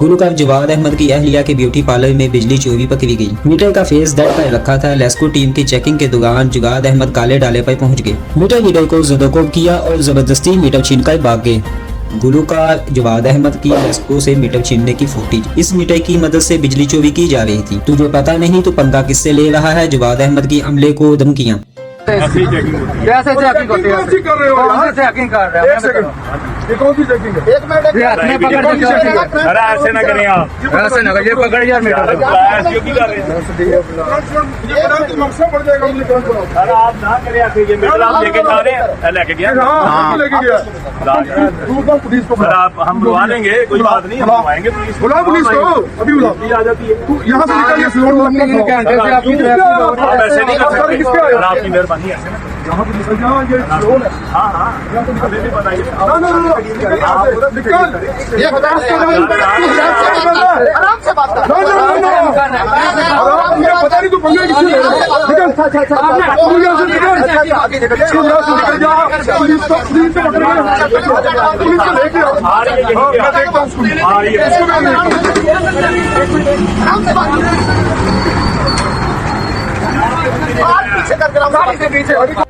गुलकार जवाद अहमद की अहलिया के beauty parlour में बिजली चोरी पकड़ी गई। मीटर का फेस डेड पर रखा था। लेस्को टीम की चेकिंग के दौरान जवाद अहमद काले डाले पर पहुंच गए। मीटर रीडर को जदोकोब किया और जबरदस्ती मीटर छीनकर भाग गए। गुलकार जवाद अहमद की लेस्को से मीटर छीनने की फुटेज। इस मीटर की मदद से बिजली चोरी की जा रही थी। तुझे पता नहीं तो पंगा किससे ले रहा है। जवाद अहमद की अमले को धमकियां। कैसे चेकिंग होती है? कर रहे हो? कौन सी चेकिंग कर रहे हो? एक सेकंड, ये कौन सी चेकिंग है? 1 मिनट में पकड़ के चेकिंग। अरे ऐसे ना करें आप, ऐसे ना करिए, पकड़ यार मीटर क्यों की कर रहे हैं? ये बड़ा तो मकसद पड़ जाएगा मुझे कौन करो। अरे आप ना करें ऐसे, ये मीटर आप लेके जा रहे हैं, लेके गया। हां लेके गया। दूसरा पुलिस को आप हम बुला लेंगे, कोई बात नहीं, हम बुलाएंगे पुलिस। बुलाओ पुलिस को, अभी बुलाओ। आ जाती है तू यहां से निकल, ये फ्लोर लगने के घंटे से आपकी ऐसे नहीं कर सकते। आपकी मेहरबानी है यहाँ पे निकल जाओ, ये फ्लोर है। हाँ हाँ अभी भी बताइए। निकल, ये आराम से बात कर। पता नहीं तू पंगे किससे ले रहा है? निकल निकल जा। पुलिस को लेके आओ। मैं देखता हूँ उसको। आराम से बात कर। पीछे कर, पीछे